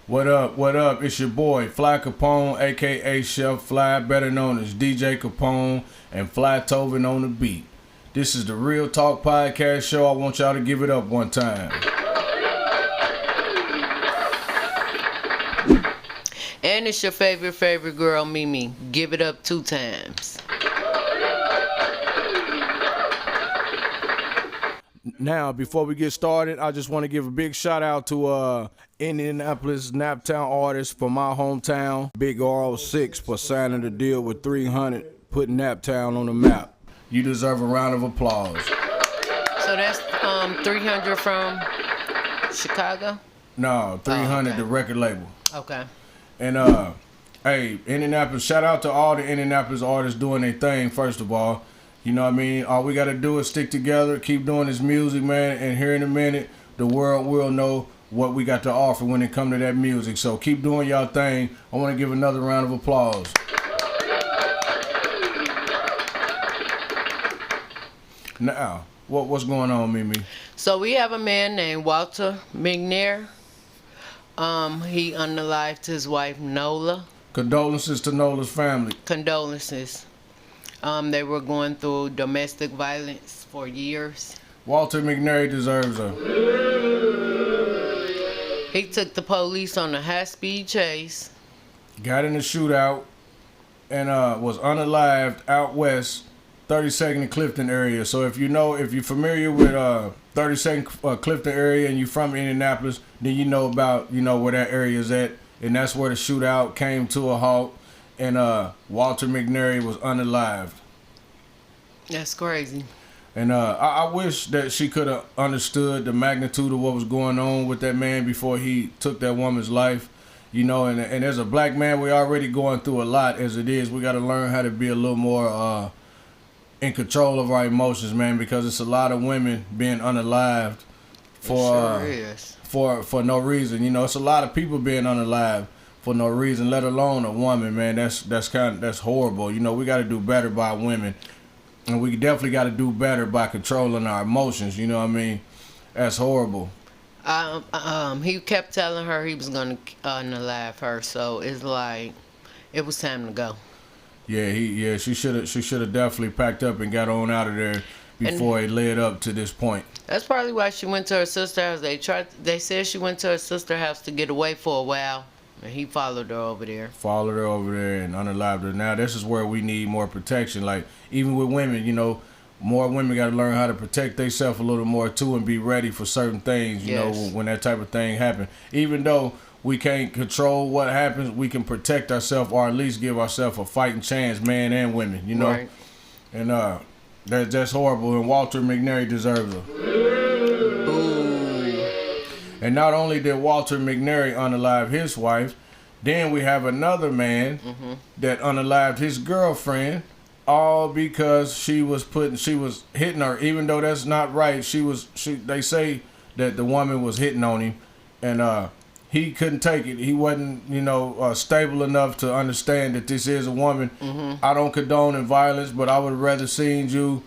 What up? What up? It's your boy Fly Capone, aka Chef Fly, better known as DJ Capone, and Fly Tovin on the beat. This is the Real Talk Podcast Show. I want y'all to give it up one time. And it's your favorite girl, Mimi. Give it up 2 times. Now, before we get started, I just want to give a big shout out to Indianapolis Naptown artists from my hometown, bigro6, for signing the deal with 300, putting Naptown on the map. You deserve a round of applause. So that's 300 from Chicago? No, 300, okay. The record label. Okay. And hey, Indianapolis, shout out to all the Indianapolis artists doing their thing, first of all. You know what I mean? All we got to do is stick together, keep doing this music, man, and here in a minute, the world will know what we got to offer when it come to that music. So keep doing y'all thing. I want to give another round of applause. Now, what's going on, Mimi? So we have a man named Walter Mcnary. He unalived his wife, Nola. Condolences to Nola's family. Condolences. They were going through domestic violence for years. Walter Mcnary deserves a... He took the police on a high-speed chase. Got in a shootout and was unalived out west, 32nd and Clifton area. So if you're familiar with 32nd Clifton area and you're from Indianapolis, then you know about, where that area is at. And that's where the shootout came to a halt. And Walter Mcnary was unalived. That's crazy. And I wish that she could have understood the magnitude of what was going on with that man before he took that woman's life. And as a black man, we're already going through a lot as it is. We got to learn how to be a little more in control of our emotions, man, because it's a lot of women being unalived for no reason. It's a lot of people being unalived for no reason, let alone a woman, man. That's horrible. We got to do better by women. And we definitely got to do better by controlling our emotions. You know what I mean? That's horrible. He kept telling her he was going to unalive her, so it's like it was time to go. Yeah, she should have definitely packed up and got on out of there before it led up to this point. That's probably why she went to her sister's house. They said she went to her sister's house to get away for a while. And he followed her over there. And unalived her. Now, this is where we need more protection. Like, even with women, more women got to learn how to protect themselves a little more, too, and be ready for certain things, Yes. When that type of thing happens. Even though we can't control what happens, we can protect ourselves or at least give ourselves a fighting chance, man and women, Right. And that's horrible, and Walter Mcnary deserves it. And not only did Walter Mcnary unalive his wife, then we have another man that unalived his girlfriend, all because she was hitting her, even though that's not right. They say that the woman was hitting on him, and he couldn't take it. He wasn't, stable enough to understand that this is a woman. I don't condone violence, but I would have rather seen you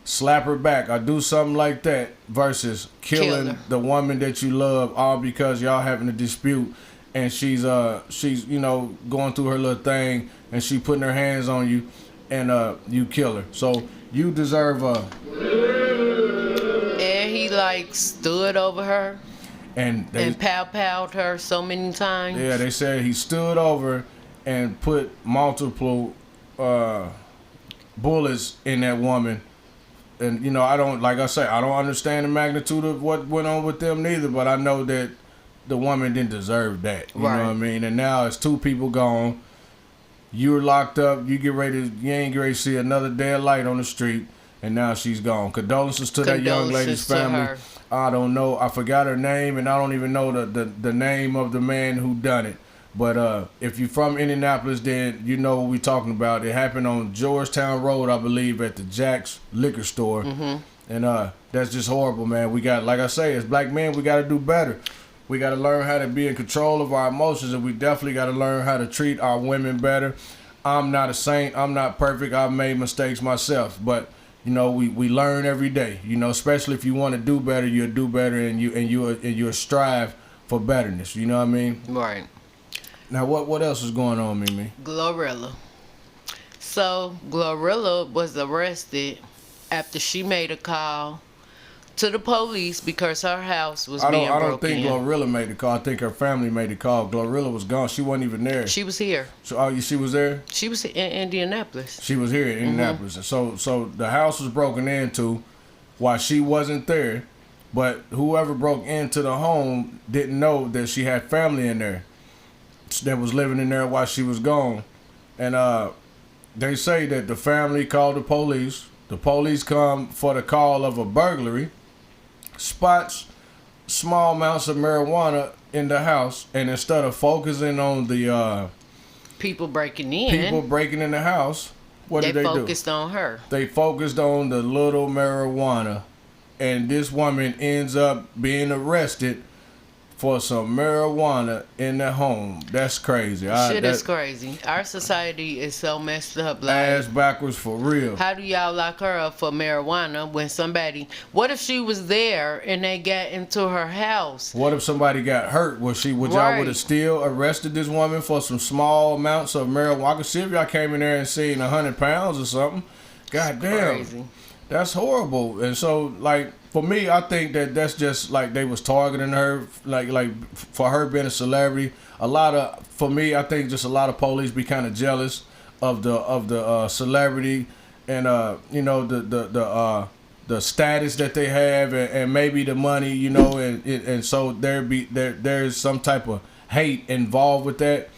slap her back or do something like that versus killing the woman that you love, all because y'all having a dispute and she's going through her little thing and she putting her hands on you and you kill her. So you deserve And he stood over her and pow-powed her so many times. Yeah, they said he stood over and put multiple bullets in that woman. And, I don't understand the magnitude of what went on with them neither, but I know that the woman didn't deserve that. You know what I mean? And now it's 2 people gone. You're locked up. You ain't getting ready to see another day of light on the street, and now she's gone. Condolences to that young lady's family. I don't know. I forgot her name, and I don't even know the name of the man who done it. But if you're from Indianapolis, then you know what we're talking about. It happened on Georgetown Road, I believe, at the Jack's liquor store. And that's just horrible, man. We got, like I say, as black men, we got to do better. We got to learn how to be in control of our emotions, and we definitely got to learn how to treat our women better. I'm not a saint. I'm not perfect. I've made mistakes myself. But, we learn every day, especially if you want to do better, you'll do better, and you'll strive for betterness. You know what I mean? Right. Now, what else is going on, Mimi? Glorilla. So Glorilla was arrested after she made a call to the police because her house was being broken in. I don't think Glorilla made the call. I think her family made the call. Glorilla was gone. She wasn't even there. She was here. So, she was there? She was in Indianapolis. She was here in Indianapolis. So the house was broken into while she wasn't there, but whoever broke into the home didn't know that she had family in there that was living in there while she was gone. And they say that the family called the police. The police come for the call of a burglary, spots small amounts of marijuana in the house, and instead of focusing on the people breaking in the house, what did they do? They focused on her. They focused on the little marijuana, and this woman ends up being arrested for some marijuana in the home. That's crazy. Shit is crazy. Our society is so messed up. Like, ass backwards for real. How do y'all lock her up for marijuana when somebody... What if she was there and they got into her house? What if somebody got hurt? Would y'all would have still arrested this woman for some small amounts of marijuana? I could see if y'all came in there and seen 100 pounds or something. God damn. Crazy. That's horrible. And so, like, for me, I think that's just like they was targeting her, like for her being a celebrity. For me, I think just a lot of police be kind of jealous of the celebrity and the status that they have and maybe the money, you know, and so there's some type of hate involved with that.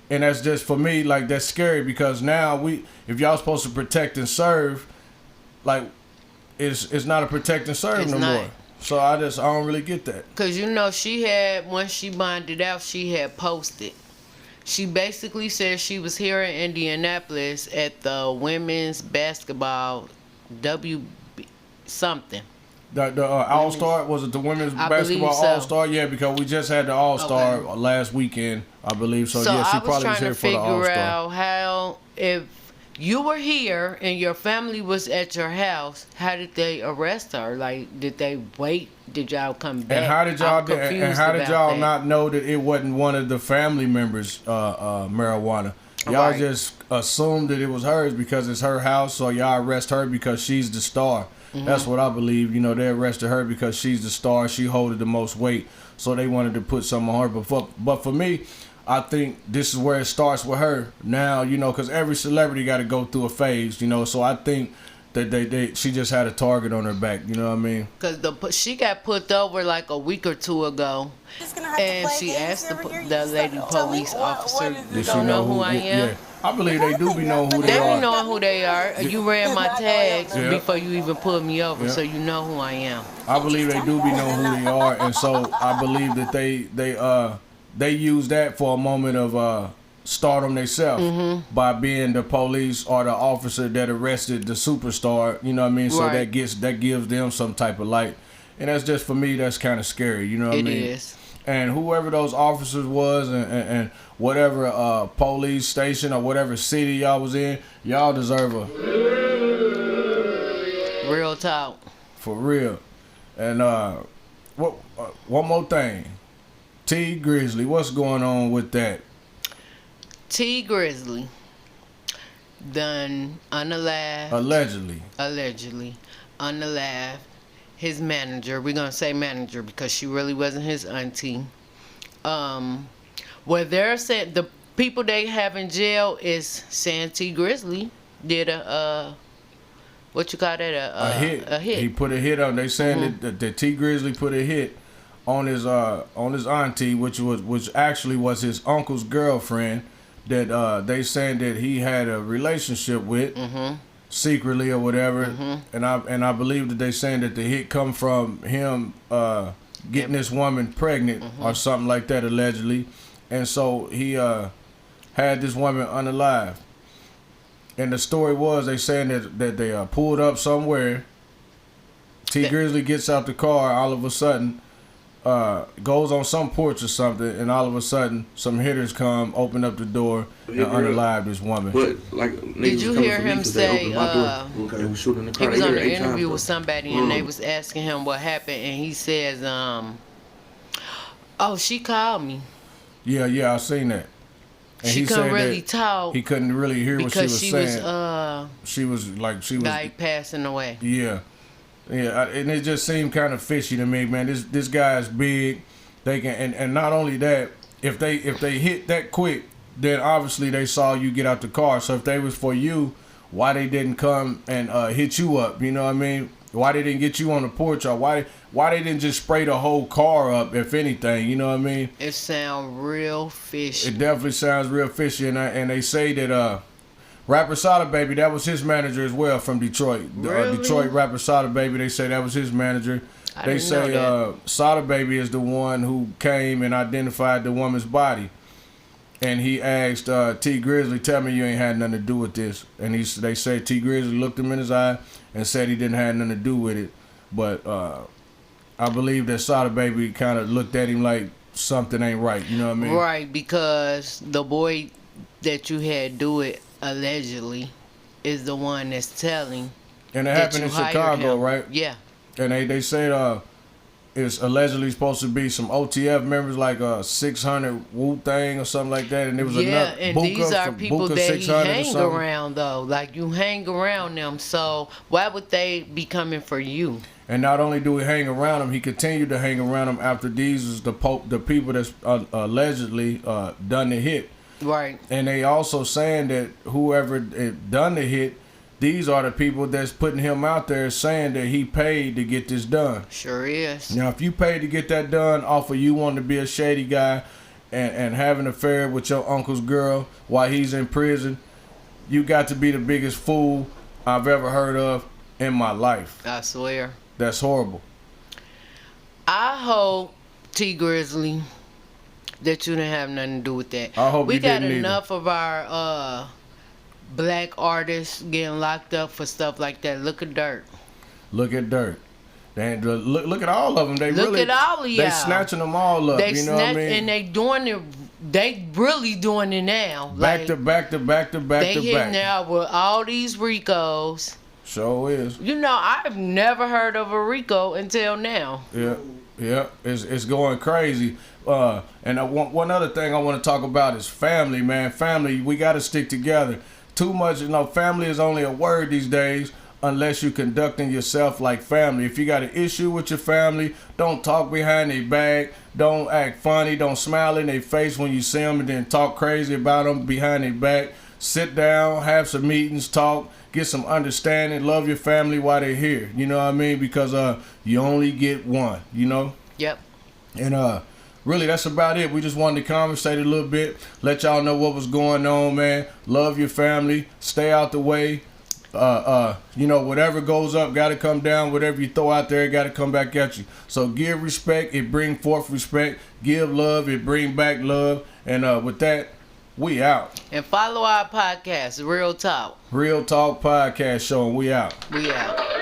And that's just, for me, like, that's scary because now if y'all supposed to protect and serve, like, it's not a protect and serve no more. So I don't really get that. Cause she had, once she bonded out, she had posted. She basically said she was here in Indianapolis at the women's basketball something. The All-Star, was it the women's basketball All-Star? Yeah, because we just had the All-Star last weekend, I believe. So yeah, she probably was here for the All-Star. I was trying to figure out how, if you were here and your family was at your house, how did they arrest her? Like, did they wait? Did y'all come back? And how did y'all not know that it wasn't one of the family members' marijuana? Y'all just assumed that it was hers because it's her house, so y'all arrest her because she's the star. Mm-hmm. That's what I believe. You know, they arrested her because she's the star. She holded the most weight, so they wanted to put something on her. But for me, I think this is where it starts with her now, you know, because every celebrity got to go through a phase, you know. So I think that she just had a target on her back, you know what I mean? Because she got put over like a week or two ago, and she asked the lady police officer, "Did you know who I am?" Yeah. I believe they do be knowing who they are. They be knowing who they are. You ran my tags before you even pulled me over, so you know who I am. I believe they do be knowing who they are, and so I believe that they use that for a moment of stardom themselves by being the police or the officer that arrested the superstar. You know what I mean? So that gives them some type of light, and that's just, for me, that's kind of scary. You know what I mean? It is. And whoever those officers was, and whatever police station or whatever city y'all was in, y'all deserve a real talk. For real. And one more thing. T Grizzly, what's going on with that? T Grizzly done unalived. Allegedly unalived his manager. We're gonna say manager because she really wasn't his auntie. Where they're saying the people they have in jail is saying T Grizzly did a what you call that, a hit. A hit. He put a hit on. They saying that T Grizzly put a hit on his auntie, which actually was his uncle's girlfriend, that they saying that he had a relationship with secretly or whatever, and I believe that they saying that the hit come from him getting this woman pregnant or something like that, allegedly, and so he had this woman unalive. And the story was, they saying that they pulled up somewhere. T Grizzly gets out the car all of a sudden. Goes on some porch or something, and all of a sudden, some hitters come, open up the door, and unalive this woman. But, did you hear him say, he was on an interview with somebody, and they was asking him what happened, and he says, Oh, she called me. Yeah, I seen that. And she couldn't really talk. He couldn't really hear what she was saying. She was like passing away. Yeah, and it just seemed kind of fishy to me, man. This guy is big. They can, and not only that, if they hit that quick, then obviously they saw you get out the car. So if they was for you, why they didn't come and hit you up? You know what I mean? Why they didn't get you on the porch, or why they didn't just spray the whole car up? If anything, you know what I mean? It sounds real fishy. It definitely sounds real fishy, and they say that rapper Sada Baby, that was his manager as well from Detroit. Really? Detroit rapper Sada Baby, they say that was his manager. They say Sada Baby is the one who came and identified the woman's body. And he asked T Grizzly, tell me you ain't had nothing to do with this. And they said T Grizzly looked him in his eye and said he didn't have nothing to do with it. But I believe that Sada Baby kind of looked at him like something ain't right. You know what I mean? Right, because the boy that you had do it allegedly is the one that's telling. And it happened in Chicago, right? Yeah. And they said it's allegedly supposed to be some OTF members, like 600 Wu-Tang or something like that, and it was enough. And these are people that he hang around, though. Like, you hang around them, so why would they be coming for you? And not only do he hang around them, he continued to hang around them after these is the people that's allegedly done the hit. Right. And they also saying that whoever done the hit, these are the people that's putting him out there saying that he paid to get this done. Sure is. Now, if you paid to get that done off of you wanting to be a shady guy and have an affair with your uncle's girl while he's in prison, you got to be the biggest fool I've ever heard of in my life. I swear. That's horrible. I hope, T Grizzly, that you didn't have nothing to do with that. I hope we you didn't got either. enough of our black artists getting locked up for stuff like that. Look at Dirt. Look at Dirt. Look at all of them. Look at all of y'all. They snatching them all up. You know what I mean? And they doing it. They really doing it now. Back to back. They hitting now with all these Ricos. Sure is. You know, I've never heard of a Rico until now. Yeah. It's going crazy. And one other thing I want to talk about is family, man. Family, we got to stick together. Too much, family is only a word these days unless you're conducting yourself like family. If you got an issue with your family, don't talk behind their back. Don't act funny. Don't smile in their face when you see them and then talk crazy about them behind their back. Sit down, have some meetings, talk, get some understanding, love your family while they're here. You know what I mean? Because you only get one, you know? Yep. And really, that's about it. We just wanted to conversate a little bit, let y'all know what was going on, man. Love your family. Stay out the way. Whatever goes up, got to come down. Whatever you throw out there, got to come back at you. So give respect. It bring forth respect. Give love. It bring back love. And with that, we out. And follow our podcast, Real Talk. Real Talk Podcast Show, and we out. We out.